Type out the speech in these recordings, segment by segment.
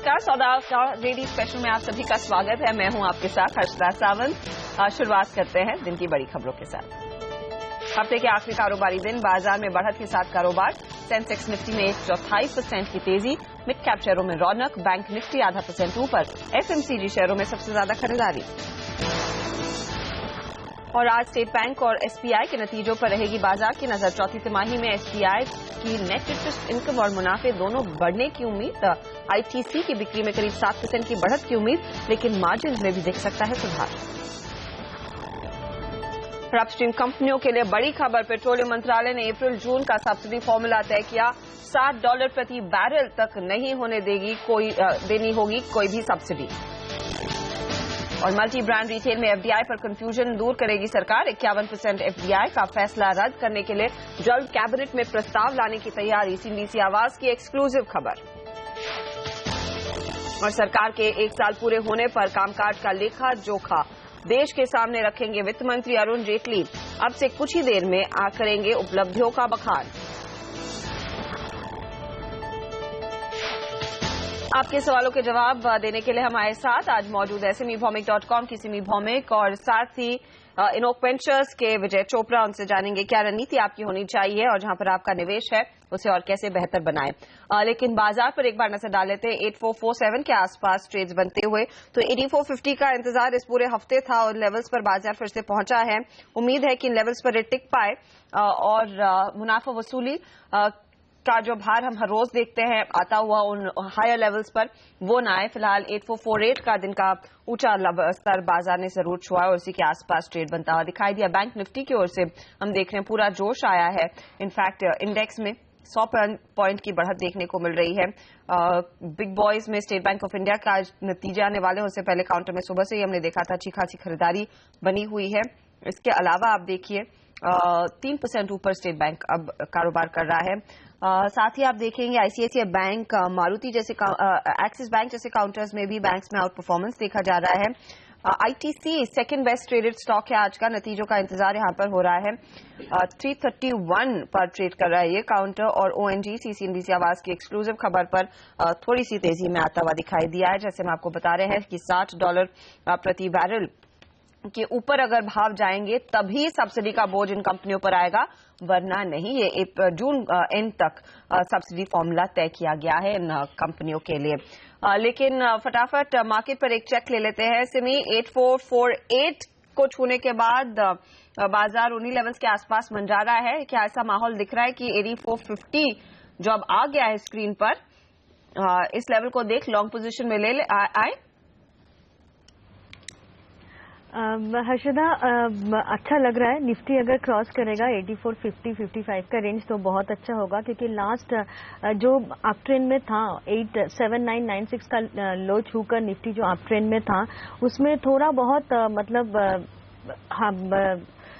नमस्कार, सौदा daily special में आप सभी का स्वागत है। मैं हूं आपके साथ हर्षदा सावंत। शुरुआत करते हैं दिन की बड़ी खबरों के साथ। हफ्ते के आखिरी कारोबारी दिन बाजार में बढ़त के साथ कारोबार। सेंसेक्स निफ्टी में 1.4% की तेजी, मिड कैप शेयरों में रौनक, बैंक निफ्टी 0.5% ऊपर, एफएमसीजी शेयरों में सबसे ज्यादा खरीदारी। और आज स्टेट बैंक और एसबीआई के नतीजों पर रहेगी बाजार की नजर। चौथी तिमाही में एसबीआई की नेट इंटरेस्ट इनकम और मुनाफे दोनों बढ़ने की उम्मीद। आईटीसी की बिक्री में करीब 7% की बढ़त की उम्मीद, लेकिन मार्जिन में भी दिख सकता है सुधार। अपस्ट्रीम कंपनियों के लिए बड़ी खबर। पेट्रोलियम मंत्रालय ने अप्रैल जून का सब्सिडी फॉर्मूला तय किया। $60 प्रति बैरल तक नहीं होने देनी होगी कोई भी सब्सिडी। और मल्टी ब्रांड रिटेल में एफडीआई पर कंफ्यूजन दूर करेगी सरकार। 51% एफडीआई का फैसला रद्द करने के लिए जल्द कैबिनेट में प्रस्ताव लाने की तैयारी। सीएनबीसी आवाज की एक्सक्लूसिव खबर। और सरकार के 1 साल पूरे होने पर कामकाज का लेखा जोखा देश के सामने रखेंगे वित्त मंत्री अरुण जेटली। अब से कुछ ही देर में करेंगे उपलब्धियों का बखान। आपके सवालों के जवाब देने के लिए हमारे साथ आज मौजूद है सिमीभौमिक.com की सिमी भौमिक और साथ ही इनोक वेंचर्स के विजय चोपड़ा। उनसे जानेंगे क्या रणनीति आपकी होनी चाहिए और जहां पर आपका निवेश है उसे और कैसे बेहतर बनाएं। लेकिन बाजार पर एक बार नजर डाल लेते हैं। 8447 के आसपास ट्रेड्स बनते हुए, तो 8450 का इंतजार इस पूरे हफ्ते था और लेवल्स पर बाजार फिर से पहुंचा है। उम्मीद है कि इन लेवल्स पर टिक पाए और मुनाफा वसूली का जो भार हम हर रोज देखते हैं आता हुआ उन हायर लेवल्स पर वो ना आए। फिलहाल 8448 का दिन का ऊंचा स्तर बाजार ने जरूर छुआ और उसी के आसपास ट्रेड बनता हुआ दिखाई दिया। बैंक निफ्टी की ओर से हम देख रहे हैं पूरा जोश आया है। इनफैक्ट इंडेक्स में 100 पॉइंट की बढ़त देखने को मिल रही है। बिग बॉयज में स्टेट बैंक ऑफ इंडिया का नतीजे आने वाले हैं, उससे पहले काउंटर में सुबह से ही हमने देखा था अच्छी खासी खरीदारी बनी हुई है। इसके अलावा आप देखिए 3% ऊपर स्टेट बैंक अब कारोबार कर रहा है। साथ ही आप देखेंगे आईसीआईसीआई बैंक, मारुति जैसे एक्सिस बैंक जैसे काउंटर्स में भी बैंक्स में आउट परफॉर्मेंस देखा जा रहा है। ITC second best traded stock है आज का। नतीजों का इंतजार यहां पर हो रहा है। 331 पर ट्रेड कर रहा है ये काउंटर। और ओएनजीसी सीएनबीसी आवाज की एक्सक्लूसिव खबर पर थोड़ी सी तेजी में आता हुआ दिखाई दिया है। जैसे हम आपको बता रहे हैं कि $60 प्रति बैरल के ऊपर अगर भाव जाएंगे तभी सब्सिडी का बोझ इन कंपनियों पर आएगा, वरना नहीं। ये जून एंड तक सब्सिडी फॉर्मूला तय किया गया है इन कंपनियों के लिए। लेकिन फटाफट मार्केट पर एक चेक ले लेते हैं। सिमी 8448 को छूने के बाद बाजार उन्हीं लेवल्स के आसपास मंडरा रहा है। क्या ऐसा माहौल दिख रहा है कि 8450 जो अब आ गया है स्क्रीन पर, इस लेवल को देख लॉन्ग पोजीशन में ले आए? हर्षदा, अच्छा लग रहा है। निफ्टी अगर क्रॉस करेगा 8450-55 का रेंज तो बहुत अच्छा होगा, क्योंकि लास्ट जो अप ट्रेंड में था 87996 का लो छूकर निफ्टी जो अप ट्रेंड में था उसमें थोड़ा बहुत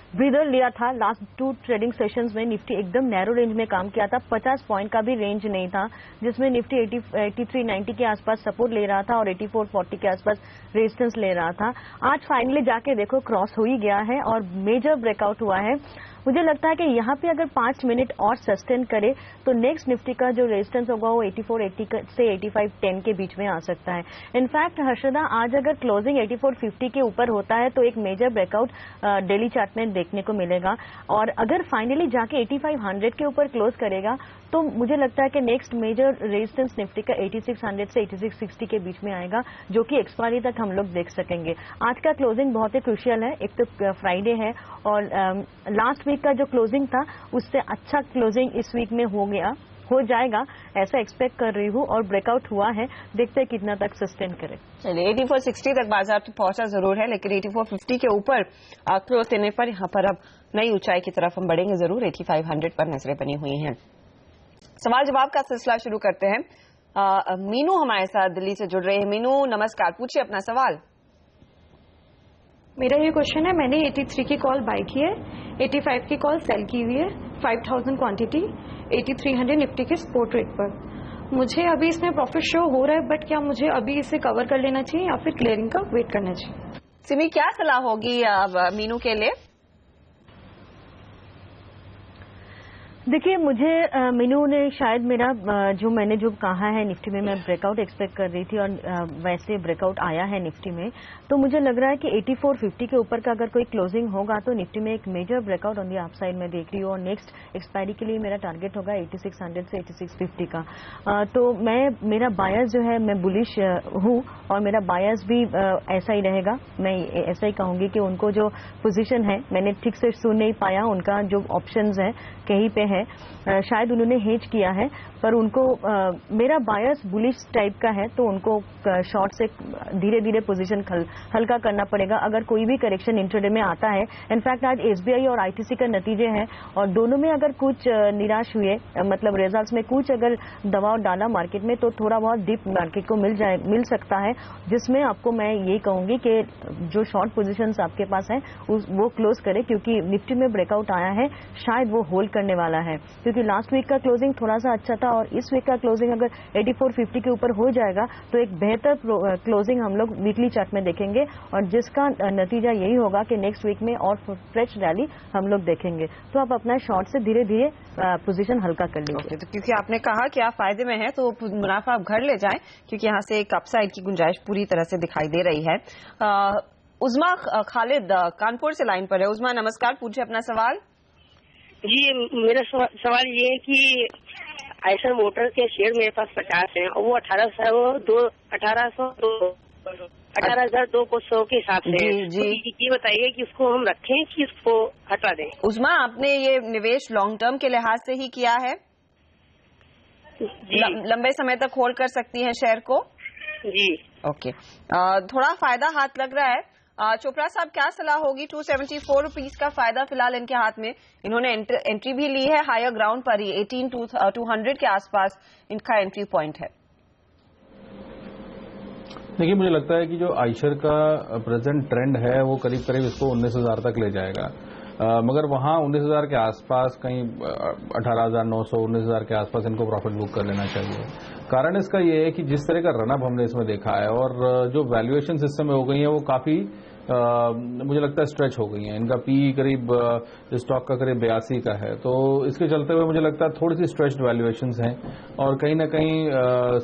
ब्रीदर लिया था। लास्ट 2 ट्रेडिंग सेशंस में निफ्टी एकदम नैरो रेंज में काम किया था। 50 पॉइंट का भी रेंज नहीं था, जिसमें निफ्टी 8390 के आसपास सपोर्ट ले रहा था और 8440 के आसपास रेजिस्टेंस ले रहा था। आज फाइनली जाके देखो क्रॉस हो ही गया है और मेजर ब्रेकआउट हुआ है। मुझे लगता है कि यहाँ पे अगर 5 मिनट और सस्टेन करे तो नेक्स्ट निफ्टी का जो रेजिस्टेंस होगा वो 8480 से 8510 के बीच में आ सकता है। इनफैक्ट हर्षदा, आज अगर क्लोजिंग 8450 के ऊपर होता है तो एक मेजर ब्रेकआउट डेली चार्ट में देखने को मिलेगा। और अगर फाइनली जाके 8500 के ऊपर क्लोज करेगा तो मुझे लगता है कि नेक्स्ट मेजर रेजिस्टेंस निफ्टी का 8600 से 8660 के बीच में आएगा, जो कि एक्सपायरी तक हम लोग देख सकेंगे। आज का क्लोजिंग बहुत ही क्रूशियल है। एक तो फ्राइडे है और लास्ट वीक का जो क्लोजिंग था उससे अच्छा क्लोजिंग इस वीक में हो जाएगा ऐसा एक्सपेक्ट कर रही हूँ। और ब्रेकआउट हुआ है, देखते हैं कितना तक सस्टेन करे। चलिए 8460 तक बाजार तो पहुंचा जरूर है, लेकिन 8450 के ऊपर क्लोज देने पर यहाँ पर अब नई ऊंचाई की तरफ हम बढ़ेंगे जरूर। 8500 पर नजरें बनी हुई हैं। सवाल जवाब का सिलसिला शुरू करते हैं। मीनू हमारे साथ दिल्ली से जुड़ रहे हैं। मीनू नमस्कार, पूछिए अपना सवाल। मेरा ये क्वेश्चन है, मैंने 83 की कॉल बाय की है, 85 की कॉल सेल की हुई है, 5000 क्वांटिटी 8300 निफ्टी के स्पोर्ट रेट पर। मुझे अभी इसमें प्रॉफिट शो हो रहा है, बट क्या मुझे अभी इसे कवर कर लेना चाहिए या फिर क्लियरिंग का वेट करना चाहिए? सिमी, क्या सलाह होगी मीनू के लिए? देखिए मुझे मीनू ने शायद मेरा मैंने जो कहा है निफ्टी में मैं ब्रेकआउट एक्सपेक्ट कर रही थी और वैसे ब्रेकआउट आया है निफ्टी में, तो मुझे लग रहा है कि 8450 के ऊपर का अगर कोई क्लोजिंग होगा तो निफ्टी में एक major breakout on the upside में देख रही हूँ और नेक्स्ट एक्सपायरी के लिए मेरा टारगेट होगा 8600 से 8650 का। तो मेरा बायस जो है मैं बुलिश हूँ और मेरा बायस भी ऐसा ही रहेगा। मैं ऐसा ही कहूंगी कि उनको जो पोजीशन है, मैंने ठीक से सुन नहीं पाया, उनका जो ऑप्शंस है कहीं पे है, शायद उन्होंने हेज किया है, पर उनको मेरा बायस बुलिश टाइप का है, तो उनको शॉर्ट से धीरे धीरे पोजीशन हल्का करना पड़ेगा अगर कोई भी करेक्शन इंट्राडे में आता है। इनफैक्ट आज एसबीआई और आईटीसी का नतीजे हैं और दोनों में अगर कुछ निराश हुए, मतलब रिजल्ट्स में कुछ अगर दबाव डाला मार्केट में, तो थोड़ा बहुत डिप मार्केट को मिल सकता है, जिसमें आपको मैं यही कहूंगी कि जो शॉर्ट पोजीशंस आपके पास हैं वो क्लोज करें, क्योंकि निफ्टी में ब्रेकआउट आया है, शायद वो होल्ड करने वाला है, क्योंकि लास्ट वीक का क्लोजिंग थोड़ा सा अच्छा था और इस वीक का क्लोजिंग अगर 8450 के ऊपर हो जाएगा तो एक बेहतर क्लोजिंग हम लोग वीकली चार्ट में देखेंगे और जिसका नतीजा यही होगा कि नेक्स्ट वीक में और फ्रेश रैली हम लोग देखेंगे। तो आप अपना शॉर्ट से धीरे धीरे पोजीशन हल्का कर लीजिए। तो क्योंकि आपने कहा कि आप फायदे में हैं तो मुनाफा आप घर ले जाएं, क्योंकि यहाँ से एक अपसाइड की गुंजाइश पूरी तरह से दिखाई दे रही है। उज़मा खालिद कानपुर से लाइन पर है। उज़मा नमस्कार, पूछिए अपना सवाल। जी, मेरा सवाल ये है कि आयशर मोटर के शेयर मेरे पास 50 हैं और वो 18,200 के हिसाब से जी। ये बताइए कि उसको हम रखें कि इसको हटा दें। उज़मा, आपने ये निवेश लॉन्ग टर्म के लिहाज से ही किया है? लंबे समय तक होल्ड कर सकती हैं शेयर को? जी। ओके, थोड़ा फायदा हाथ लग रहा है। चोपड़ा साहब, क्या सलाह होगी? 274 रुपीज का फायदा फिलहाल इनके हाथ में। इन्होंने एंट्री भी ली है हायर ग्राउंड पर ही, 18,200 के आसपास इनका एंट्री पॉइंट है। देखिए, मुझे लगता है कि जो आयशर का प्रेजेंट ट्रेंड है वो करीब करीब इसको 19,000 तक ले जाएगा, मगर वहां 19,000 के आसपास, कहीं 18,900 19,000 के आसपास इनको प्रॉफिट बुक कर लेना चाहिए। कारण इसका ये है कि जिस तरह का रनअप हमने इसमें देखा है और जो वैल्यूएशन सिस्टम में हो गई है वो काफी मुझे लगता है स्ट्रेच हो गई है। इनका पी करीब स्टॉक का करीब 82 का है, तो इसके चलते हुए मुझे लगता है थोड़ी सी स्ट्रेच्ड वैल्यूएशंस हैं और कहीं ना कहीं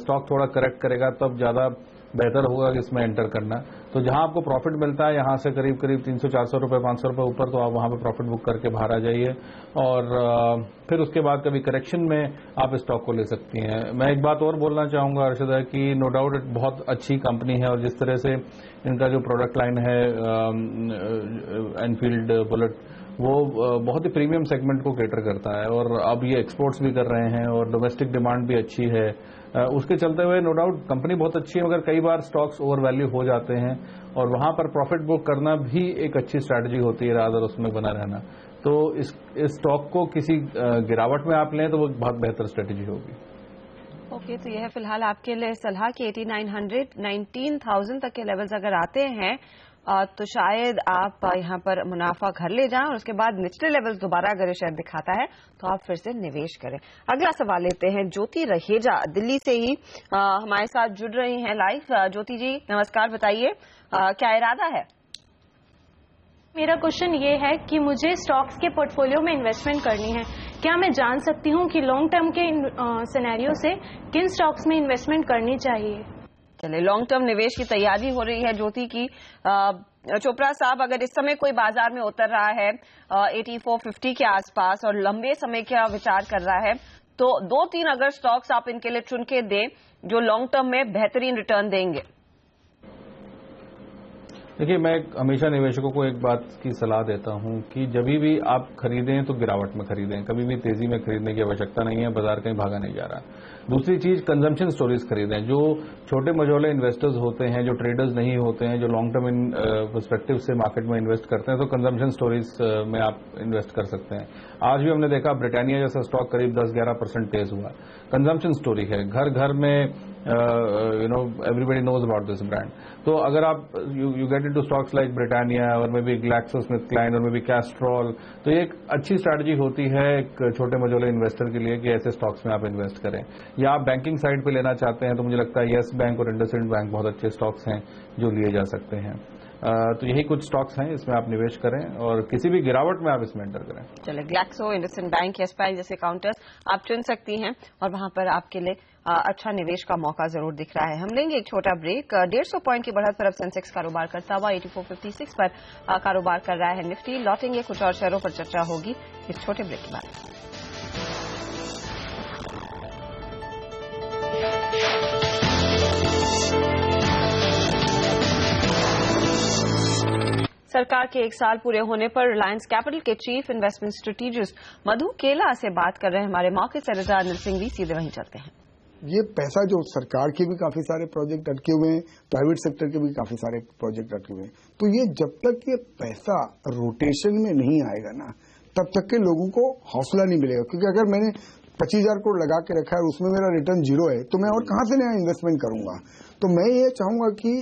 स्टॉक थोड़ा करेक्ट करेगा तब ज्यादा बेहतर होगा कि इसमें एंटर करना। तो जहां आपको प्रॉफिट मिलता है यहां से करीब करीब 300-400 रुपए 500 रुपए ऊपर, तो आप वहां पे प्रॉफिट बुक करके बाहर आ जाइए और फिर उसके बाद कभी करेक्शन में आप स्टॉक को ले सकती हैं। मैं एक बात और बोलना चाहूंगा अर्शदा कि नो डाउट बहुत अच्छी कंपनी है और जिस तरह से इनका जो प्रोडक्ट लाइन है एनफील्ड बुलेट, वो बहुत ही प्रीमियम सेगमेंट को कैटर करता है और अब ये एक्सपोर्ट्स भी कर रहे हैं और डोमेस्टिक डिमांड भी अच्छी है। उसके चलते हुए नो डाउट कंपनी बहुत अच्छी है, मगर कई बार स्टॉक्स ओवर वैल्यू हो जाते हैं और वहां पर प्रॉफिट बुक करना भी एक अच्छी स्ट्रैटेजी होती है रादर उसमें बना रहना। तो इस स्टॉक को किसी गिरावट में आप लें तो वो बहुत बेहतर स्ट्रैटेजी होगी। ओके, तो यह है फिलहाल आपके लिए सलाह कि 8900 19,000 तक के लेवल्स अगर आते हैं तो शायद आप यहाँ पर मुनाफा घर ले जाएं और उसके बाद निचले लेवल्स दोबारा अगर ये शेयर दिखाता है तो आप फिर से निवेश करें। अगला सवाल लेते हैं। ज्योति रहेजा दिल्ली से ही हमारे साथ जुड़ रही हैं लाइव। ज्योति जी नमस्कार, बताइए क्या इरादा है? मेरा क्वेश्चन ये है कि मुझे स्टॉक्स के पोर्टफोलियो में इन्वेस्टमेंट करनी है। क्या मैं जान सकती हूँ कि लॉन्ग टर्म के सिनेरियो से किन स्टॉक्स में इन्वेस्टमेंट करनी चाहिए? चलिए, लॉन्ग टर्म निवेश की तैयारी हो रही है ज्योति की। चोपड़ा साहब, अगर इस समय कोई बाजार में उतर रहा है 8450 के आसपास और लंबे समय का विचार कर रहा है, तो 2-3 अगर स्टॉक्स आप इनके लिए चुन के दें जो लॉन्ग टर्म में बेहतरीन रिटर्न देंगे। देखिए, मैं हमेशा निवेशकों को एक बात की सलाह देता हूं कि जब भी आप खरीदें तो गिरावट में खरीदें, कभी भी तेजी में खरीदने की आवश्यकता नहीं है, बाजार कहीं भागा नहीं जा रहा। दूसरी चीज, कंजम्पशन स्टोरीज खरीदें। जो छोटे मझोले इन्वेस्टर्स होते हैं, जो ट्रेडर्स नहीं होते हैं, जो लॉन्ग टर्म पर्सपेक्टिव से मार्केट में इन्वेस्ट करते हैं, तो कंजम्पशन स्टोरीज में आप इन्वेस्ट कर सकते हैं। आज भी हमने देखा ब्रिटानिया जैसा स्टॉक करीब 10-11% तेज हुआ। कंजम्पशन स्टोरी है, घर घर में everybody knows about this brand. तो अगर आप you get into stocks like Britannia और maybe GlaxoSmithKline और maybe Castrol, तो ये एक अच्छी स्ट्रैटेजी होती है एक छोटे मझोले इन्वेस्टर के लिए कि ऐसे स्टॉक्स में आप इन्वेस्ट करें। या आप बैंकिंग साइड पे लेना चाहते हैं तो मुझे लगता है येस बैंक और इंडसइंड बैंक बहुत अच्छे स्टॉक्स हैं जो लिए जा सकते हैं। तो यही कुछ स्टॉक्स हैं, इसमें आप निवेश करें और किसी भी गिरावट में आप इसमें एंटर करें। चलिए, Glaxo, IndusInd bank, yes bank जैसे काउंटर्स आप चुन सकती हैं और वहां पर आपके लिए अच्छा निवेश का मौका जरूर दिख रहा है। हम लेंगे एक छोटा ब्रेक। 150 पॉइंट की बढ़त पर अब सेंसेक्स कारोबार करता हुआ 8456 पर कारोबार कर रहा है निफ्टी। लौटेंगे, कुछ और शेयरों पर चर्चा होगी इस छोटे ब्रेक के बाद। सरकार के 1 साल पूरे होने पर रिलायंस कैपिटल के चीफ इन्वेस्टमेंट स्ट्रेटेजिस्ट मधु केला से बात कर रहे हैं हमारे मार्केट एडिटर अनिल सिंह भी। सीधे वहीं चलते हैं। ये पैसा जो सरकार के भी काफी सारे प्रोजेक्ट अटके हुए हैं, प्राइवेट सेक्टर के भी काफी सारे प्रोजेक्ट अटके हुए हैं, तो ये जब तक ये पैसा रोटेशन में नहीं आएगा ना, तब तक के लोगों को हौसला नहीं मिलेगा। क्योंकि अगर मैंने 25,000 करोड़ लगा के रखा है, उसमें मेरा रिटर्न 0 है, तो मैं और कहां से नया इन्वेस्टमेंट करूंगा। तो मैं ये चाहूंगा कि,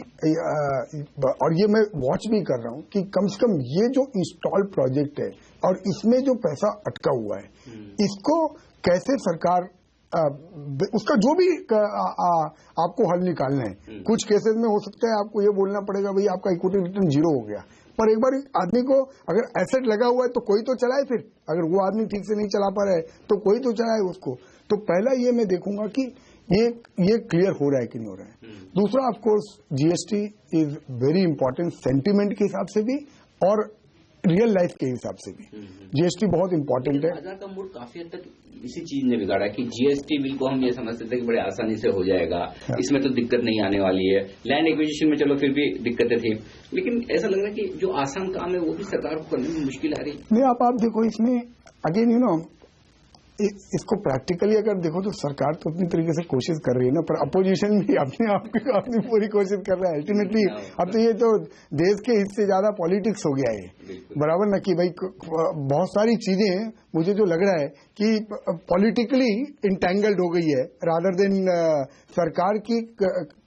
और ये मैं वॉच भी कर रहा हूं कि कम से कम ये जो इंस्टॉल प्रोजेक्ट है और इसमें जो पैसा अटका हुआ है, इसको कैसे सरकार उसका जो भी आपको हल निकालना है। कुछ केसेस में हो सकता है आपको ये बोलना पड़ेगा भाई आपका इक्विटी रिटर्न 0 हो गया, पर एक बार आदमी को अगर एसेट लगा हुआ है तो कोई तो चलाए। फिर अगर वो आदमी ठीक से नहीं चला पा रहा है तो कोई तो चलाए उसको। तो पहला ये मैं देखूंगा कि ये क्लियर हो रहा है कि नहीं हो रहा है। दूसरा, of course GST is very important, sentiment के हिसाब से भी और रियल लाइफ के हिसाब से भी जीएसटी बहुत इंपॉर्टेंट है। बाजार का मूड काफी हद तक इसी चीज ने बिगाड़ा कि जीएसटी बिल को हम ये समझते थे कि बड़े आसानी से हो जाएगा, इसमें तो दिक्कत नहीं आने वाली है। लैंड एक्विजिशन में चलो फिर भी दिक्कतें थी, लेकिन ऐसा लग रहा है कि जो आसान काम है वो भी सरकार को करने में मुश्किल आ रही है। नहीं, आप देखो इसमें अगेन इसको प्रैक्टिकली अगर देखो तो सरकार तो अपनी तरीके से कोशिश कर रही है ना, पर अपोजिशन भी अपनी पूरी कोशिश कर रहा है। अल्टीमेटली अब तो ये तो देश के हित से ज्यादा पॉलिटिक्स हो गया है, बराबर ना, कि भाई बहुत सारी चीजें मुझे जो लग रहा है कि पॉलिटिकली इंटेंगल्ड हो गई है रादर देन सरकार की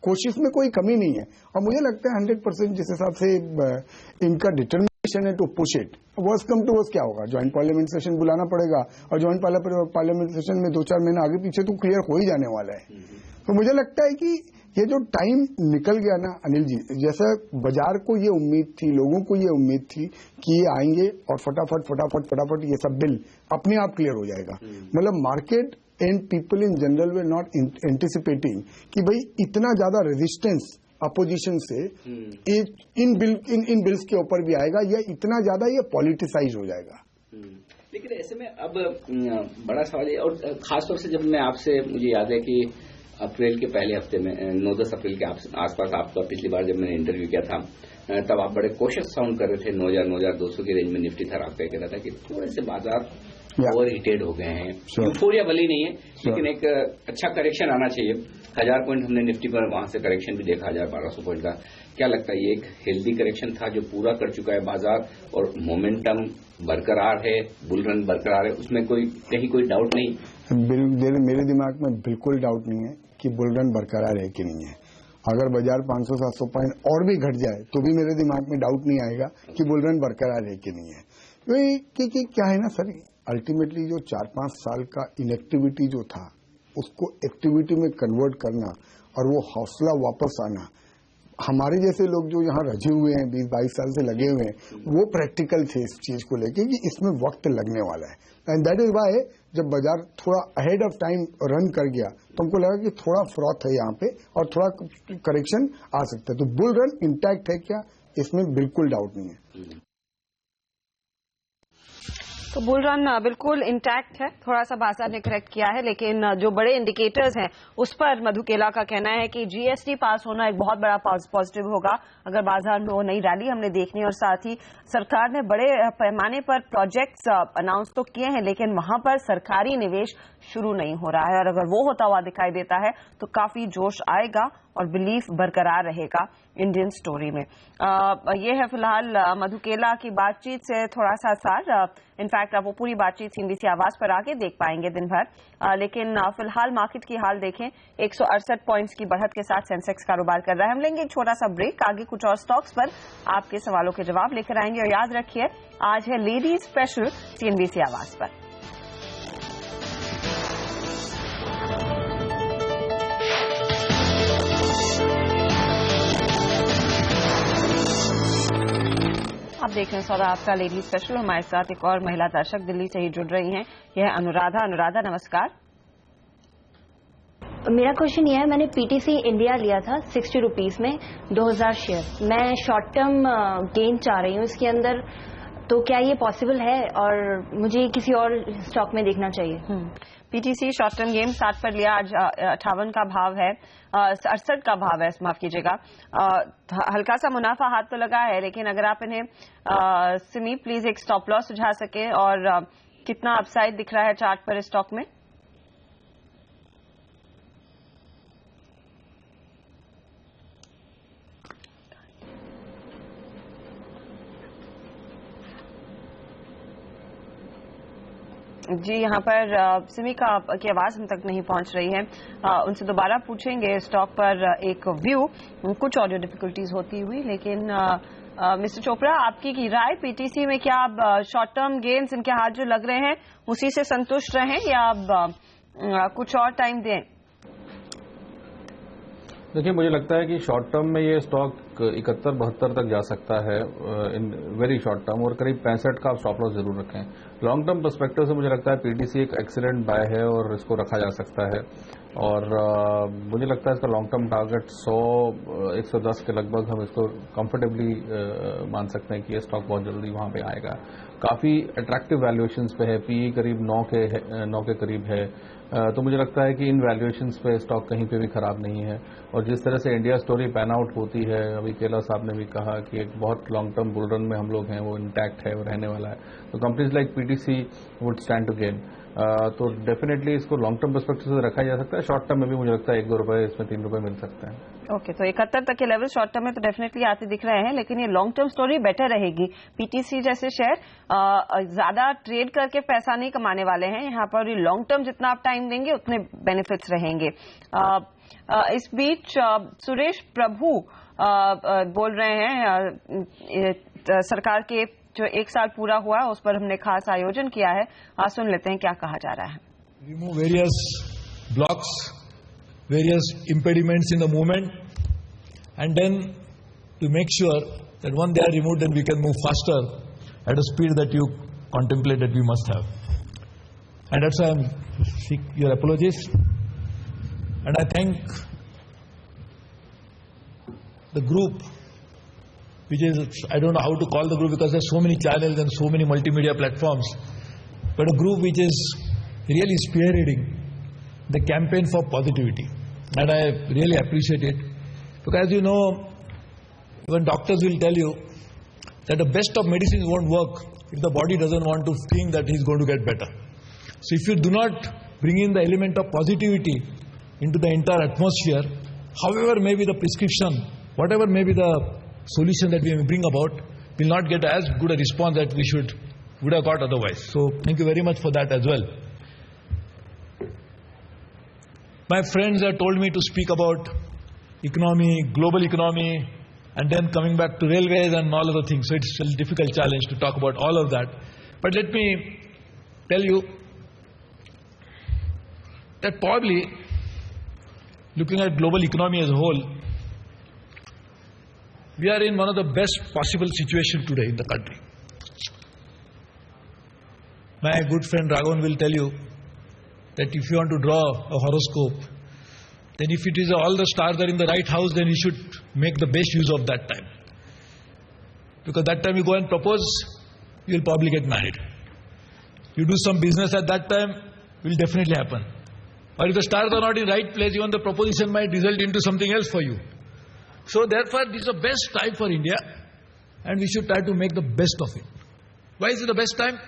कोशिश में कोई कमी नहीं है। और मुझे लगता है 100% जिस हिसाब से इनका डिटर्मिनेशन है to push it, worst come to worst क्या होगा, ज्वाइंट पार्लियामेंट सेशन बुलाना पड़ेगा और ज्वाइंट पार्लियामेंट सेशन में 2-4 महीना आगे पीछे तो क्लियर हो ही जाने वाला है। तो मुझे लगता है कि ये जो टाइम निकल गया ना अनिल जी, जैसा बाजार को ये उम्मीद थी, लोगों को ये उम्मीद थी कि ये आएंगे और फटाफट ये सब बिल अपने आप क्लियर हो जाएगा। मतलब market and people in general way not anticipating कि भाई इतना ज्यादा रेजिस्टेंस अपोजिशन से इन बिल्स के ऊपर भी आएगा या इतना ज्यादा ये पॉलिटिसाइज हो जाएगा। लेकिन ऐसे में अब बड़ा सवाल है, और खासतौर से जब मैं आपसे, मुझे याद है कि अप्रैल के पहले हफ्ते में 9-10 अप्रैल के आसपास आपका पिछली बार जब मैंने इंटरव्यू किया था, तब आप बड़े कॉशियस साउंड कर रहे थे। 9,000-9,200 की रेंज में निफ्टी था, आप कह रहा था कि थोड़े से बाजार ओवर हीटेड हो गए हैं। यूफोरिया भले नहीं है, लेकिन एक अच्छा करेक्शन आना चाहिए। 1000 पॉइंट हमने निफ्टी पर वहां से करेक्शन भी देखा, 1200 पॉइंट का। क्या लगता है ये एक हेल्दी करेक्शन था जो पूरा कर चुका है बाजार और मोमेंटम बरकरार है, बुल रन बरकरार है, उसमें कहीं कोई डाउट नहीं? मेरे दिमाग में बिल्कुल डाउट नहीं है कि बुल रन बरकरार है कि नहीं है। अगर बाजार 500-700 पॉइंट और भी घट जाए तो भी मेरे दिमाग में डाउट नहीं आएगा कि बुल रन बरकरार है कि नहीं है। क्योंकि क्या है ना सर, अल्टीमेटली जो 4-5 साल का इनएक्टिविटी जो था उसको एक्टिविटी में कन्वर्ट करना और वो हौसला वापस आना, हमारे जैसे लोग जो यहाँ रजे हुए हैं 20-22 साल से लगे हुए हैं, वो प्रैक्टिकल थे इस चीज को लेके कि इसमें वक्त लगने वाला है। एंड दैट इज वाई जब बाजार थोड़ा अहेड ऑफ टाइम रन कर गया तो हमको लगा कि थोड़ा फ्रॉथ है यहाँ पे और थोड़ा करेक्शन आ सकता है। तो बुल रन इंटैक्ट है क्या, इसमें बिल्कुल डाउट नहीं है। तो बुल रन बिल्कुल इंटैक्ट है, थोड़ा सा बाजार ने करेक्ट किया है, लेकिन जो बड़े इंडिकेटर्स हैं उस पर मधु केला का कहना है कि जीएसटी पास होना एक बहुत बड़ा पॉजिटिव होगा अगर बाजार में वो नई रैली हमने देखनी। और साथ ही सरकार ने बड़े पैमाने पर प्रोजेक्ट्स अनाउंस तो किए हैं, लेकिन वहां पर सरकारी निवेश शुरू नहीं हो रहा है, और अगर वो होता हुआ दिखाई देता है तो काफी जोश आएगा और बिलीफ बरकरार रहेगा इंडियन स्टोरी में। ये है फिलहाल मधु केला की बातचीत से थोड़ा सा सार। इनफैक्ट आप वो पूरी बातचीत सीएनबीसी आवाज पर आके देख पाएंगे दिन भर, लेकिन फिलहाल मार्केट की हाल देखें, 168 पॉइंट्स की बढ़त के साथ सेंसेक्स कारोबार कर रहा है। हम लेंगे एक छोटा सा ब्रेक, आगे कुछ और स्टॉक्स पर आपके सवालों के जवाब लेकर आएंगे। और याद रखिए आज है लेडीज स्पेशल सीएनबीसी आवाज पर। आप देख रहे हैं सौदा आपका लेडी स्पेशल। हमारे साथ एक और महिला दर्शक दिल्ली से ही जुड़ रही हैं, यह है अनुराधा। अनुराधा नमस्कार। मेरा क्वेश्चन ये है, मैंने पीटीसी इंडिया लिया था 60 रुपीज में 2000 शेयर। मैं शॉर्ट टर्म गेन चाह रही हूँ इसके अंदर, तो क्या ये पॉसिबल है और मुझे किसी और स्टॉक में देखना चाहिए? पीटीसी शॉर्ट टर्म गेम 60 पर लिया, आज 58 का भाव है, 68 का भाव है, माफ कीजिएगा। हल्का सा मुनाफा हाथ तो लगा है, लेकिन अगर आप इन्हें सिमी प्लीज एक स्टॉप लॉस सुझा सके और कितना अपसाइड दिख रहा है चार्ट पर इस स्टॉक में? जी, यहाँ पर सिमी की आवाज हम तक नहीं पहुंच रही है, उनसे दोबारा पूछेंगे स्टॉक पर एक व्यू। कुछ ऑडियो डिफिकल्टीज होती हुई, लेकिन मिस्टर चोपड़ा, आपकी की राय पीटीसी में, क्या आप शॉर्ट टर्म गेन्स इनके हाथ जो लग रहे हैं उसी से संतुष्ट रहें या आप कुछ और टाइम दें? देखिए, मुझे लगता है कि शॉर्ट टर्म में ये स्टॉक 71-72 तक जा सकता है इन वेरी शॉर्ट टर्म, और करीब 65 का आप स्टॉप लॉस जरूर रखें। लॉन्ग टर्म पर्सपेक्टिव से मुझे लगता है पीटीसी एक एक्सीलेंट बाय है और इसको रखा जा सकता है, और मुझे लगता है इसका लॉन्ग टर्म टारगेट 100-110 के लगभग हम इसको कंफर्टेबली मान सकते हैं कि ये स्टॉक बहुत जल्दी वहां पे आएगा। काफी अट्रैक्टिव वैल्यूएशंस पे है, पीई करीब 9 के करीब है, तो मुझे लगता है कि इन वैल्यूएशंस पे स्टॉक कहीं पे भी खराब नहीं है। और जिस तरह से इंडिया स्टोरी पैन आउट होती है, अभी केला साहब ने भी कहा कि एक बहुत लॉन्ग टर्म बुल रन में हम लोग हैं, वो इंटैक्ट है, वो रहने वाला है, तो companies like PTC would stand to gain. तो डेफिनेटली इसको लॉन्ग टर्म पर्सपेक्टिव से रखा जा सकता है। शॉर्ट टर्म में भी मुझे लगता है 1-2 रुपए, इसमें 3 रुपए मिल सकते हैं। ओके, तो 71 तक के लेवल शॉर्ट टर्म में तो डेफिनेटली आते दिख रहे हैं, लेकिन ये लॉन्ग टर्म स्टोरी बेटर रहेगी। पीटीसी जैसे शेयर ज्यादा ट्रेड करके पैसा नहीं कमाने वाले हैं, यहाँ पर लॉन्ग टर्म जितना आप टाइम देंगे उतने बेनिफिट्स रहेंगे। इस बीच सुरेश प्रभु बोल रहे हैं, सरकार के जो 1 साल पूरा हुआ उस पर हमने खास आयोजन किया है, सुन लेते हैं क्या कहा जा रहा है। Remove various blocks, various impediments in the movement, and then to make sure that when they are removed, then we can move faster at a speed that you contemplate that we must have. And that's why I seek your apologies, and I thank the group, which is, I don't know how to call the group because there's so many channels and so many multimedia platforms, but a group which is really spearheading the campaign for positivity, and I really appreciate it, because as you know, even doctors will tell you that the best of medicines won't work if the body doesn't want to think that he's going to get better. So if you do not bring in the element of positivity into the entire atmosphere, however may be the prescription, whatever may be the solution that we may bring about, will not get as good a response that we would have got otherwise. So thank you very much for that as well. My friends have told me to speak about economy, global economy, and then coming back to railways and all other things. So it's a difficult challenge to talk about all of that. But let me tell you that probably looking at global economy as a whole, we are in one of the best possible situations today in the country. My good friend Raghavan will tell you that if you want to draw a horoscope, then if it is all the stars are in the right house, then you should make the best use of that time. Because that time you go and propose, you will probably get married. You do some business at that time, it will definitely happen. Or if the stars are not in the right place, even the proposition might result into something else for you. So therefore, this is the best time for India, and we should try to make the best of it. Why is it the best time?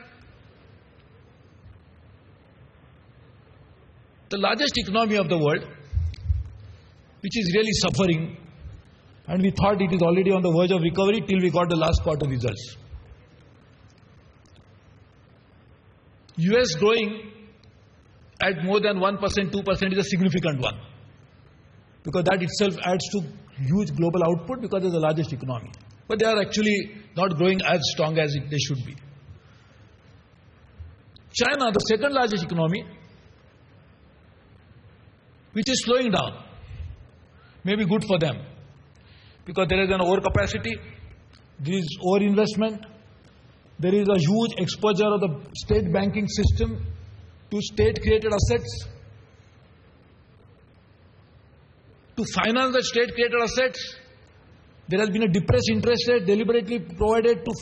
The largest economy of the world, which is really suffering, and we thought it is already on the verge of recovery till we got the last quarter results. US growing at more than 1%, 2% is a significant one, because that itself adds to huge global output because they are the largest economy. But they are actually not growing as strong as they should be. China, the second largest economy, which is slowing down, may be good for them because there is an overcapacity, there is overinvestment, there is a huge exposure of the state banking system to state-created assets. To finance the state-created assets, there has been a depressed interest rate deliberately provided to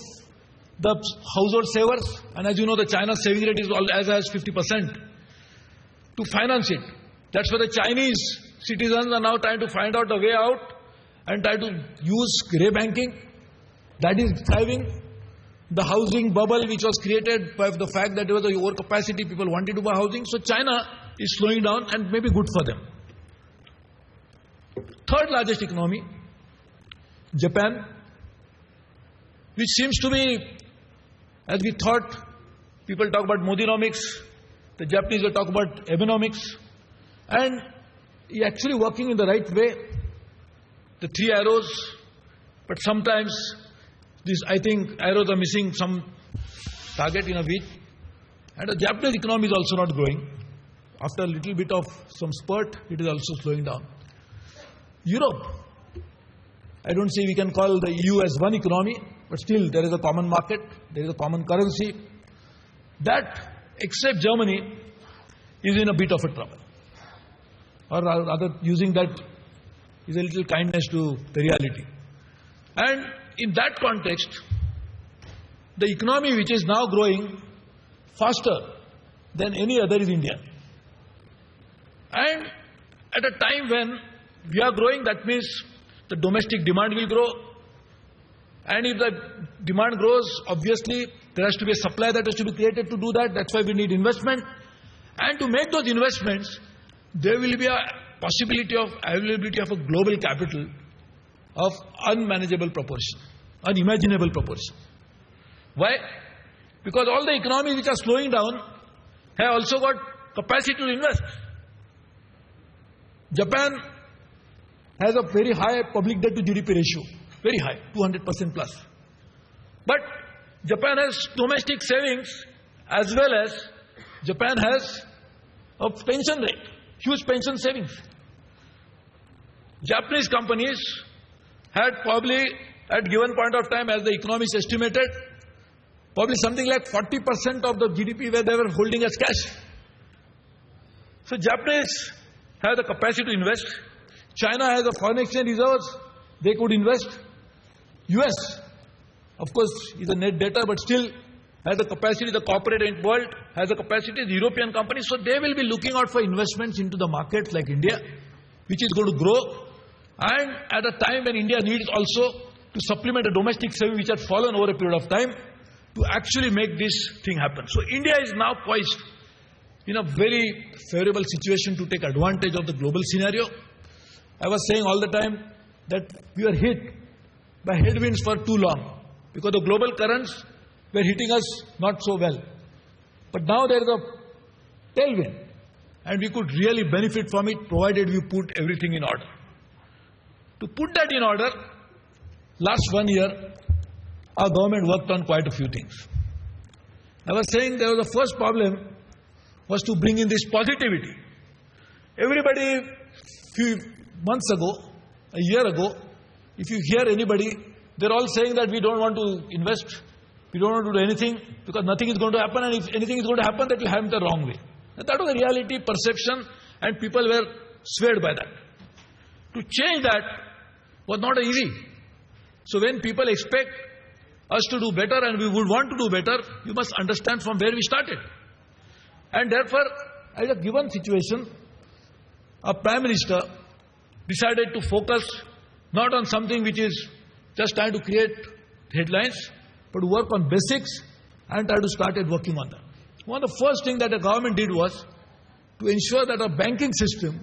the household savers. And as you know, the China saving rate is as high as 50%. To finance it. That's why the Chinese citizens are now trying to find out a way out and try to use grey banking. That is driving the housing bubble which was created by the fact that there was an overcapacity, people wanted to buy housing. So China is slowing down and maybe good for them. Third largest economy, Japan, which seems to be, as we thought, people talk about Modinomics, the Japanese will talk about Abenomics, and actually working in the right way, the three arrows, but sometimes I think arrows are missing some target in a week. And the Japanese economy is also not growing. After a little bit of some spurt, it is also slowing down. Europe, I don't say we can call the EU as one economy, but still there is a common market, there is a common currency. That, except Germany, is in a bit of a trouble. Or rather, using that is a little kindness to the reality. And in that context, the economy which is now growing faster than any other is India. And at a time when we are growing, that means the domestic demand will grow. And if the demand grows, obviously there has to be a supply that has to be created to do that. That's why we need investment. And to make those investments, there will be a possibility of availability of a global capital of unmanageable proportion, unimaginable proportion. Why? Because all the economies which are slowing down have also got capacity to invest. Japan has a very high public debt to GDP ratio, very high, 200% plus. But Japan has domestic savings as well as Japan has a pension rate, huge pension savings. Japanese companies had probably at given point of time, as the economists estimated, probably something like 40% of the GDP where they were holding as cash. So Japanese have the capacity to invest. China has the foreign exchange reserves, they could invest. US, of course, is a net debtor, but still has the capacity, the corporate world has the capacity, the European companies, so they will be looking out for investments into the markets like India, which is going to grow. And at a time when India needs also to supplement a domestic saving which had fallen over a period of time to actually make this thing happen. So India is now poised in a very favorable situation to take advantage of the global scenario. I was saying all the time that we were hit by headwinds for too long because the global currents were hitting us not so well. But now there is a tailwind and we could really benefit from it provided we put everything in order. To put that in order, last 1 year, our government worked on quite a few things. I was saying there was the first problem was to bring in this positivity. Everybody, few months ago, a year ago, if you hear anybody, they're all saying that we don't want to invest, we don't want to do anything because nothing is going to happen, and if anything is going to happen, that will happen the wrong way. And that was the reality, perception, and people were swayed by that. To change that was not easy. So when people expect us to do better and we would want to do better, you must understand from where we started. And therefore, as a given situation, our Prime Minister decided to focus not on something which is just trying to create headlines, but work on basics and try to start working on them. One of the first things that the government did was to ensure that our banking system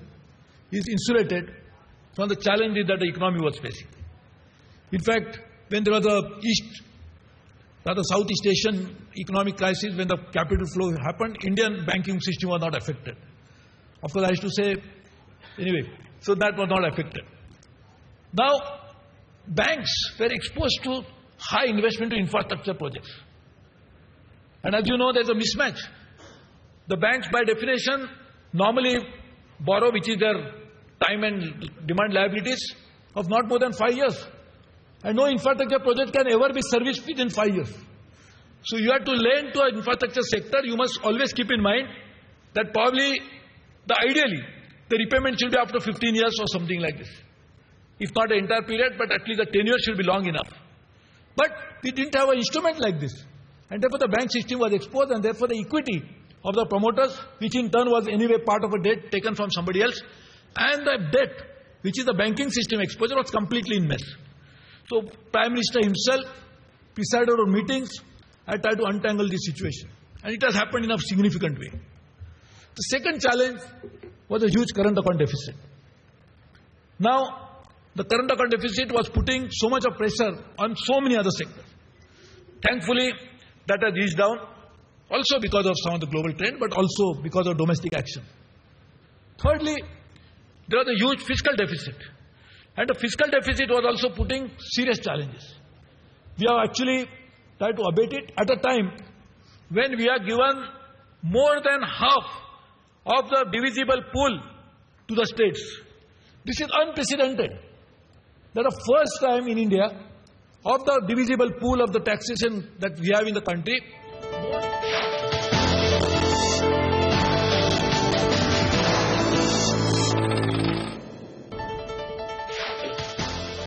is insulated from the challenges that the economy was facing. In fact, when there was a Southeast Asian economic crisis, when the capital flow happened, Indian banking system was not affected. Of course, I used to say, anyway, so that was not affected. Now, banks were exposed to high investment in infrastructure projects. And as you know, there's a mismatch. The banks, by definition, normally borrow, which is their time and demand liabilities, of not more than 5 years. And no infrastructure project can ever be serviced within 5 years. So you have to lend to an infrastructure sector. You must always keep in mind that probably, ideally, the repayment should be after 15 years or something like this. If not the entire period, but at least the tenure should be long enough. But we didn't have an instrument like this. And therefore the bank system was exposed, and therefore the equity of the promoters, which in turn was anyway part of a debt taken from somebody else, and the debt, which is the banking system exposure, was completely in mess. So Prime Minister himself presided over meetings and tried to untangle this situation. And it has happened in a significant way. The second challenge was a huge current account deficit. Now, the current account deficit was putting so much of pressure on so many other sectors. Thankfully, that has eased down, also because of some of the global trend, but also because of domestic action. Thirdly, there was a huge fiscal deficit. And the fiscal deficit was also putting serious challenges. We have actually tried to abate it at a time when we are given more than half of the divisible pool to the states. This is unprecedented. That the first time in India, of the divisible pool of the taxation that we have in the country,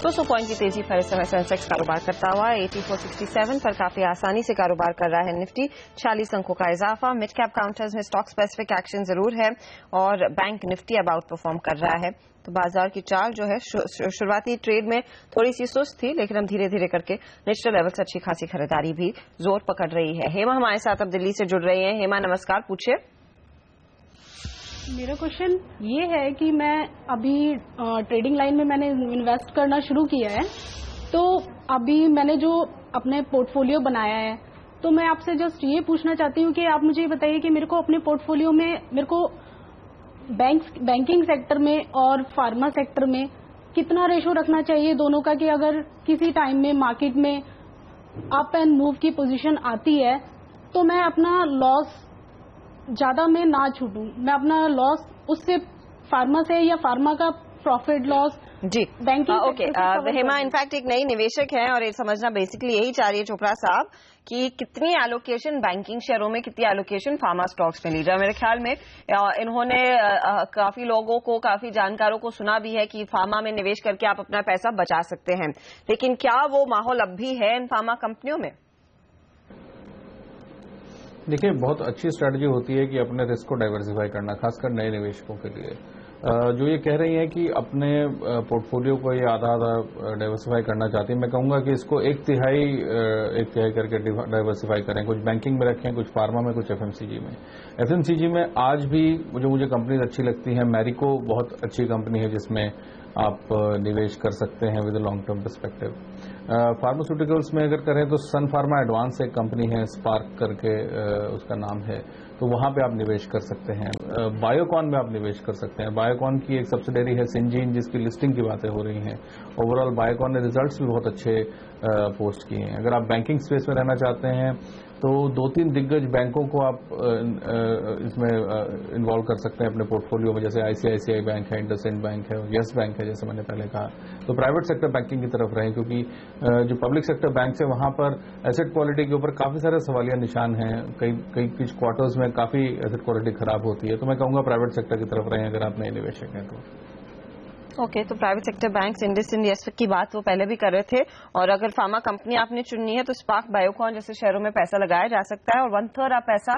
200 point की तेजी पर इस समय Sensex कारोबार करता हुआ 8467 पर काफी आसानी से कारोबार कर रहा है निफ्टी। 46 अंकों का इजाफा। मिड कैप काउंटर्स में स्टॉक स्पेसिफिक एक्शन जरूर है और बैंक निफ्टी अब आउट परफॉर्म कर रहा है। तो बाजार की चाल जो है शुरुआती ट्रेड में थोड़ी सी सुस्त थी, लेकिन अब धीरे धीरे करके निचले लेवल से अच्छी खासी खरीदारी भी जोर पकड़ रही है। हेमा हमारे साथ अब दिल्ली से जुड़ रही हैं। हेमा नमस्कार, पूछिए। मेरा क्वेश्चन ये है कि मैं अभी ट्रेडिंग लाइन में मैंने इन्वेस्ट करना शुरू किया है, तो अभी मैंने जो अपने पोर्टफोलियो बनाया है, तो मैं आपसे जस्ट ये पूछना चाहती हूँ कि आप मुझे बताइए कि मेरे को अपने पोर्टफोलियो में मेरे को बैंकिंग सेक्टर में और फार्मा सेक्टर में कितना रेशो रखना चाहिए दोनों का, कि अगर किसी टाइम में मार्केट में अप एंड मूव की पोजीशन आती है तो मैं अपना लॉस ज्यादा में ना छूटूं, मैं अपना लॉस उससे फार्मा से या फार्मा का प्रॉफिट लॉस जी बैंकिंग ओके। हेमा इनफैक्ट एक नई निवेशक है और ये समझना बेसिकली यही चाह रही है चोपड़ा साहब कि कितनी एलोकेशन बैंकिंग शेयरों में, कितनी एलोकेशन फार्मा स्टॉक्स में ली जाए। मेरे ख्याल में इन्होंने काफी लोगों को, काफी जानकारों को सुना भी है कि फार्मा में निवेश करके आप अपना पैसा बचा सकते हैं, लेकिन क्या वो माहौल अब भी है इन फार्मा कंपनियों में? देखिए, बहुत अच्छी स्ट्रैटेजी होती है कि अपने रिस्क को डाइवर्सिफाई करना, खासकर नए निवेशकों के लिए। जो ये कह रही हैं कि अपने पोर्टफोलियो को ये आधा आधा डाइवर्सिफाई करना चाहती हैं, मैं कहूंगा कि इसको एक तिहाई करके डाइवर्सिफाई करें। कुछ बैंकिंग में रखें, कुछ फार्मा में, कुछ एफएमसीजी में। एफएमसीजी में आज भी मुझे कंपनीज अच्छी लगती हैं। मैरिको बहुत अच्छी कंपनी है जिसमें आप निवेश कर सकते हैं with long term perspective. Pharmaceuticals में अगर करें तो सन फार्मा एडवांस एक कंपनी है, स्पार्क करके उसका नाम है, तो वहां पे आप निवेश कर सकते हैं। बायोकॉन में आप निवेश कर सकते हैं। बायोकॉन की एक सब्सिडरी है सिंजीन, जिसकी लिस्टिंग की बातें हो रही हैं। ओवरऑल बायोकॉन ने रिजल्ट्स भी बहुत अच्छे पोस्ट किए हैं। अगर आप बैंकिंग स्पेस में रहना चाहते हैं तो 2-3 दिग्गज बैंकों को आप इसमें इन्वॉल्व कर सकते हैं अपने पोर्टफोलियो में, जैसे आईसीआईसीआई बैंक है, इंडसइंड बैंक है, येस बैंक है, जैसे मैंने पहले कहा। तो प्राइवेट सेक्टर बैंकिंग की तरफ रहें, क्योंकि जो पब्लिक सेक्टर बैंक है वहां पर एसेट क्वालिटी के ऊपर काफी सारे सवालिया निशान हैं। कई कुछ क्वार्टर्स में काफी एसेट क्वालिटी खराब होती है। तो मैं कहूंगा प्राइवेट सेक्टर की तरफ रहें अगर आप नए निवेशक हैं तो। ओके, तो private sector banks, IndusInd, yes की बात वो पहले भी कर रहे थे। और अगर फार्मा कंपनी आपने चुननी है तो स्पार्क, बायोकॉन जैसे शेयरों में पैसा लगाया जा सकता है और 1/3 आप पैसा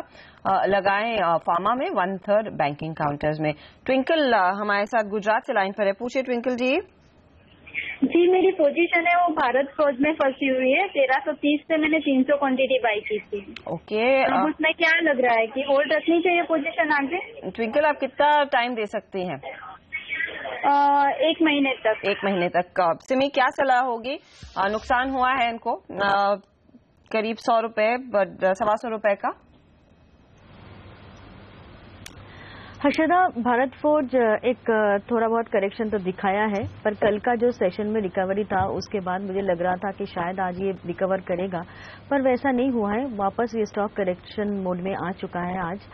लगाएं फार्मा में, 1/3 बैंकिंग काउंटर्स में। ट्विंकल हमारे साथ गुजरात से लाइन पर है, पूछिए ट्विंकल जी। जी, मेरी पोजीशन है वो भारत फौज में फंसी हुई है। 1330 से मैंने 300 क्वांटिटी बाई की थी। ओके, उसमें क्या लग रहा है कि होल्ड रखनी चाहिए पोजीशन आगे? ट्विंकल, आप कितना टाइम दे सकती हैं? 1 महीने तक। 1 महीने तक। सिमी, क्या सलाह होगी? नुकसान हुआ है इनको करीब 100 रुपए, 125 रुपए का। हर्षदा, भारत फोर्ज एक थोड़ा बहुत करेक्शन तो दिखाया है, पर कल का जो सेशन में रिकवरी था उसके बाद मुझे लग रहा था कि शायद आज ये रिकवर करेगा, पर वैसा नहीं हुआ है। वापस ये स्टॉक करेक्शन मोड में आ चुका है आज।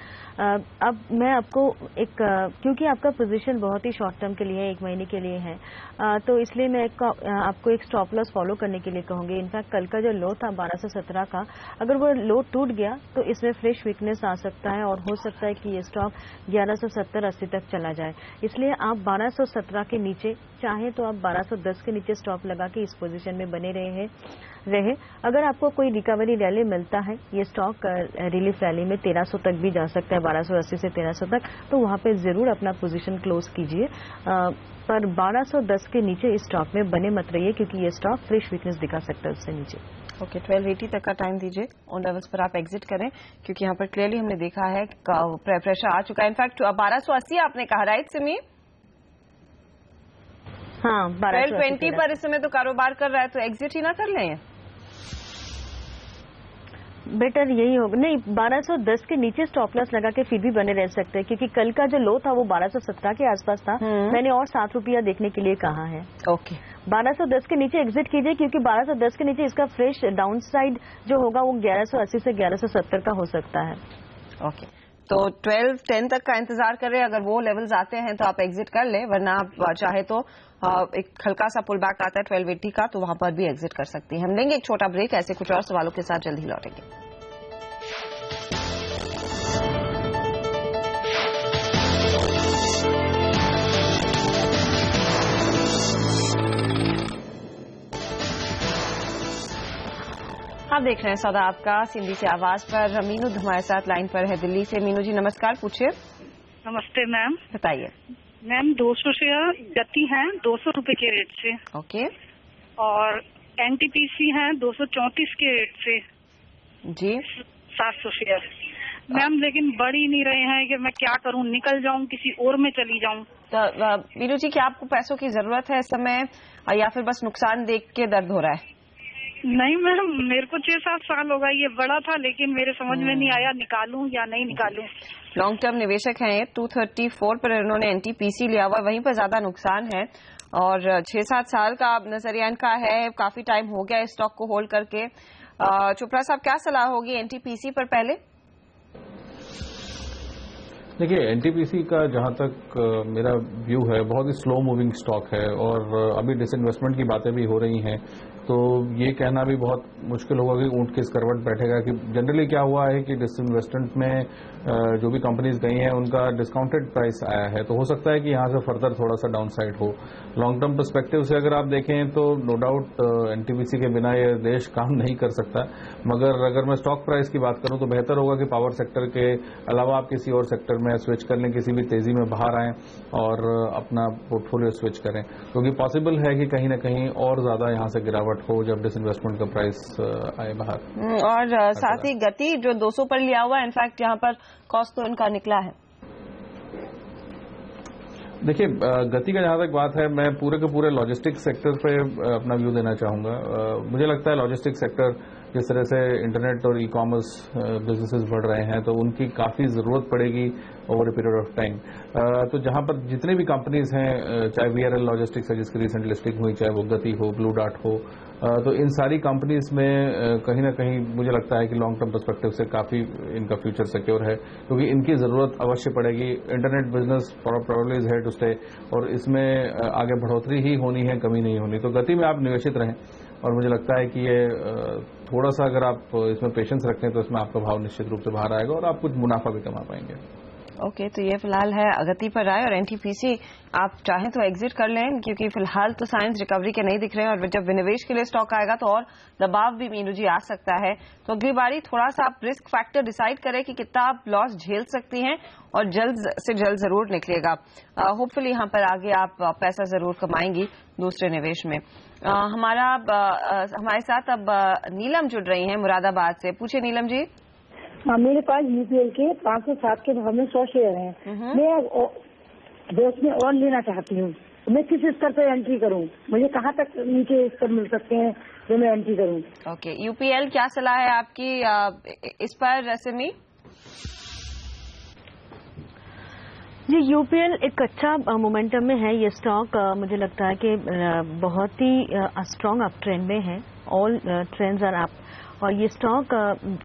अब मैं आपको क्योंकि आपका पोजीशन बहुत ही शॉर्ट टर्म के लिए 1 महीने के लिए है, तो इसलिए मैं आपको एक स्टॉप लॉस फॉलो करने के लिए कहूंगी। इनफैक्ट कल का जो लो था 1217 का, अगर वो लो टूट गया तो इसमें फ्रेश वीकनेस आ सकता है और हो सकता है कि ये स्टॉक 1170-80 तक चला जाए। इसलिए आप 1217 के नीचे चाहे तो आप 1210 के नीचे स्टॉप लगा के इस पोजीशन में बने रहे। अगर आपको कोई रिकवरी रैली मिलता है, ये स्टॉक रिलीफ रैली में 1300 तक भी जा सकता है, 1280 से 1300 तक, तो वहां पे जरूर अपना पोजीशन क्लोज कीजिए। पर 1210 के नीचे इस स्टॉक में बने मत रहिए, क्योंकि ये स्टॉक फ्रेश वीकनेस दिखा सकता है उससे नीचे। ओके, 1280 तक का टाइम दीजिए, उन लेवल्स पर आप एग्जिट करें, क्योंकि यहाँ पर क्लियरली हमने देखा है प्रेशर आ चुका है। इनफैक्ट 1280 आपने कहा, राइट सिमी? हाँ, 1220 पर इस समय तो कारोबार कर रहा है, तो एग्जिट ही ना कर लें? बेटर यही होगा। नहीं, 1210 के नीचे स्टॉप लॉस लगा के फिर भी बने रह सकते हैं, क्योंकि कल का जो लो था वो 1217 के आसपास था। मैंने और 7 रुपया देखने के लिए कहा है। ओके, 1210 के नीचे एग्जिट कीजिए, क्योंकि 1210 के नीचे इसका फ्रेश डाउन साइड जो होगा वो 1180 से 1170 का हो सकता है। ओके, तो 1210 तक का इंतजार करें, अगर वो लेवल्स आते हैं तो आप एग्जिट कर लें, वरना आप चाहे तो एक हल्का सा पुल बैक आता है 1280 का, तो वहां पर भी एग्जिट कर सकती हैं। हम लेंगे एक छोटा ब्रेक, ऐसे कुछ और सवालों के साथ जल्द ही लौटेंगे। आप देख रहे हैं सौदा आपका सिंधी से आवाज पर। मीनू हमारे साथ लाइन पर है दिल्ली से। मीनू जी नमस्कार, पूछिए। नमस्ते मैम। बताइए मैम। 200 शेयर गति हैं 200 रुपए के रेट से। ओके। और एनटीपीसी हैं 234 के रेट से जी। 700 शेयर मैम, लेकिन बढ़ ही नहीं रहे हैं कि मैं क्या करूं, निकल जाऊं किसी और में चली जाऊं। तो मीनू जी, क्या आपको पैसों की जरूरत है इस समय, या फिर बस नुकसान देख के दर्द हो रहा है? नहीं मैम, मेरे को 6-7 साल हो गए ये बड़ा था, लेकिन मेरे समझ में नहीं आया निकालूं या नहीं निकालूं। लॉन्ग टर्म निवेशक हैं, 234 पर इन्होंने एनटीपीसी लिया हुआ, वहीं पर ज्यादा नुकसान है, और 6-7 साल का नजरिया इनका है, काफी टाइम हो गया इस स्टॉक को होल्ड करके। चोपड़ा साहब, क्या सलाह होगी एनटीपीसी पर? पहले देखिए, एनटीपीसी का जहां तक मेरा व्यू है, बहुत ही स्लो मूविंग स्टॉक है, और अभी डिसइन्वेस्टमेंट की बातें भी हो रही हैं, तो ये कहना भी बहुत मुश्किल होगा कि ऊंट किस करवट बैठेगा। कि जनरली क्या हुआ है कि डिसइन्वेस्टमेंट में जो भी कंपनीज गई हैं उनका डिस्काउंटेड प्राइस आया है, तो हो सकता है कि यहां से फर्दर थोड़ा सा डाउन साइड हो। लॉन्ग टर्म पर्सपेक्टिव से अगर आप देखें तो नो डाउट एनटीपीसी के बिना ये देश काम नहीं कर सकता, मगर अगर मैं स्टॉक प्राइस की बात करूं तो बेहतर होगा कि पावर सेक्टर के अलावा आप किसी और सेक्टर में स्विच कर लें, किसी भी तेजी में बाहर आएं और अपना पोर्टफोलियो स्विच करें, क्योंकि पॉसिबल है कि कहीं ना कहीं और ज्यादा यहां से गिरावट हो जब डिसइन्वेस्टमेंट का प्राइस आए बाहर। और साथ ही गति जो 200 पर लिया हुआ है, इनफैक्ट यहाँ पर कॉस्ट तो इनका निकला है। देखिए, गति का जहां तक बात है, मैं पूरे के पूरे लॉजिस्टिक्स सेक्टर पे अपना व्यू देना चाहूंगा। मुझे लगता है लॉजिस्टिक्स सेक्टर जिस तरह से इंटरनेट और ई कॉमर्स बिजनेसेस बढ़ रहे हैं, तो उनकी काफी जरूरत पड़ेगी over a period of time. तो जहां पर जितने भी कंपनीज हैं, चाहे वीआरएल लॉजिस्टिक्स है जिसकी रिसेंट लिस्टिंग हुई, चाहे वो गति हो, ब्लू डार्ट हो, तो इन सारी कंपनीज में कहीं ना कहीं मुझे लगता है कि लॉन्ग टर्म पर्सपेक्टिव से काफी इनका फ्यूचर सिक्योर है, क्योंकि इनकी जरूरत अवश्य पड़ेगी। Internet business probably is here to stay, और इसमें आगे बढ़ोतरी ही होनी है, कमी नहीं होनी। तो गति में आप निवेशित रहें, और मुझे लगता है कि ये थोड़ा सा अगर आप इसमें पेशेंस रखें तो इसमें आपका भाव निश्चित रूप से बाहर आएगा और आप कुछ मुनाफा भी कमा पाएंगे। ओके, तो ये फिलहाल है गति पर आए, और एनटीपीसी आप चाहें तो एग्जिट कर लें, क्योंकि फिलहाल तो साइंस रिकवरी के नहीं दिख रहे हैं, और जब विनिवेश के लिए स्टॉक आएगा तो और दबाव भी मीनू जी आ सकता है। तो अगली बारी थोड़ा सा आप रिस्क फैक्टर डिसाइड करें कि कितना आप लॉस झेल सकती हैं, और जल्द से जल्द जरूर निकलेगा। होपफुली यहाँ पर आगे आप पैसा जरूर कमाएंगी दूसरे निवेश में। हमारे साथ अब नीलम जुड़ रही हैं मुरादाबाद से। पूछे नीलम जी। हाँ, मेरे पास यूपीएल के 507 के भाव में 100 शेयर हैं। मैं दोस्त में और लेना चाहती हूँ, मैं किस स्तर पर एंट्री करूँ? मुझे कहाँ तक नीचे स्तर मिल सकते हैं जो मैं एंट्री करूँ? ओके, यूपीएल क्या सलाह है आपकी इस पर रसमी? जी, यूपीएल एक अच्छा मोमेंटम में है। ये स्टॉक मुझे लगता है कि बहुत ही स्ट्रॉन्ग अप ट्रेंड में है। ऑल ट्रेंड्स आर अप और ये स्टॉक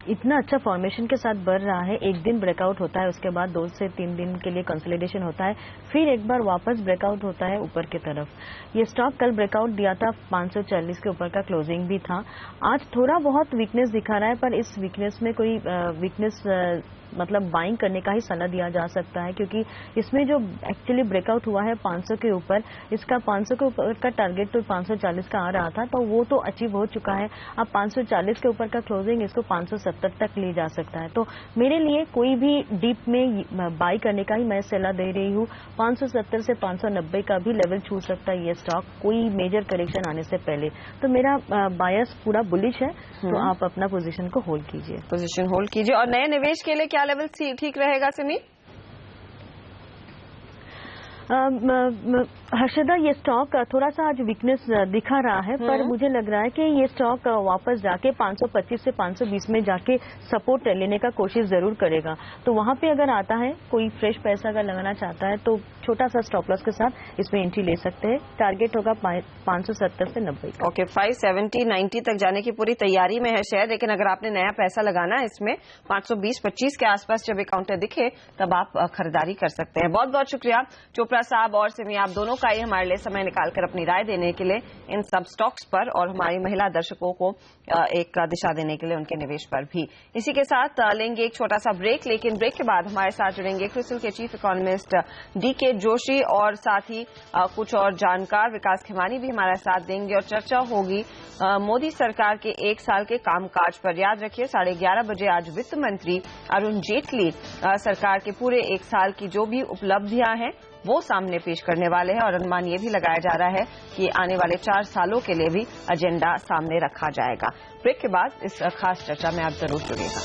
इतना अच्छा फॉर्मेशन के साथ बढ़ रहा है। एक दिन ब्रेकआउट होता है, उसके बाद 2 से 3 दिन के लिए कंसोलिडेशन होता है, फिर एक बार वापस ब्रेकआउट होता है ऊपर की तरफ। ये स्टॉक कल ब्रेकआउट दिया था, 540 के ऊपर का क्लोजिंग भी था। आज थोड़ा बहुत वीकनेस दिखा रहा है, पर इस वीकनेस में कोई वीकनेस मतलब बाइंग करने का ही सलाह दिया जा सकता है, क्योंकि इसमें जो एक्चुअली ब्रेकआउट हुआ है 500 के ऊपर, इसका 500 के ऊपर का टारगेट तो 540 का आ रहा था, तो वो तो अचीव हो चुका है। अब 540 के ऊपर का क्लोजिंग इसको 570 तक ले जा सकता है। तो मेरे लिए कोई भी डीप में बाई करने का ही मैं सलाह दे रही हूँ। 570 से 590 का भी लेवल छू सकता है ये स्टॉक, कोई मेजर करेक्शन आने से पहले। तो मेरा बायस पूरा बुलिश है, तो आप अपना पोजीशन को होल्ड कीजिए। पोजीशन होल्ड कीजिए। और नए निवेश के लिए क्या लेवल ठीक रहेगा सिमी? हर्षदा, ये स्टॉक थोड़ा सा आज वीकनेस दिखा रहा है, पर मुझे लग रहा है कि ये स्टॉक वापस जाके 525 से 520 में जाके सपोर्ट लेने का कोशिश जरूर करेगा। तो वहां पे अगर आता है, कोई फ्रेश पैसा अगर लगाना चाहता है, तो छोटा सा स्टॉप लॉस के साथ इसमें एंट्री ले सकते हैं। टारगेट होगा 570 से 90 का। ओके, 570-90 तक जाने की पूरी तैयारी में है शेयर, लेकिन अगर आपने नया पैसा लगाना है इसमें 520-25 के आसपास जब काउंटर दिखे तब आप खरीदारी कर सकते हैं। बहुत बहुत शुक्रिया चोपड़ा साहब और सिमी, आप दोनों का ही हमारे लिए समय निकालकर अपनी राय देने के लिए इन सब स्टॉक्स पर, और हमारी महिला दर्शकों को एक दिशा देने के लिए उनके निवेश पर भी। इसी के साथ लेंगे एक छोटा सा ब्रेक, लेकिन ब्रेक के बाद हमारे साथ जुड़ेंगे क्रिसिल के चीफ इकोनॉमिस्ट DK जोशी और साथ ही कुछ और जानकार विकास खिमानी भी हमारा साथ देंगे, और चर्चा होगी मोदी सरकार के 1 साल के कामकाज पर। याद रखिए 11:30 बजे आज वित्त मंत्री अरुण जेटली सरकार के पूरे 1 साल की जो भी उपलब्धियां हैं वो सामने पेश करने वाले हैं, और अनुमान ये भी लगाया जा रहा है कि आने वाले 4 सालों के लिए भी एजेंडा सामने रखा जाएगा। ब्रेक के बाद इस खास चर्चा में आप जरूर जुड़िएगा।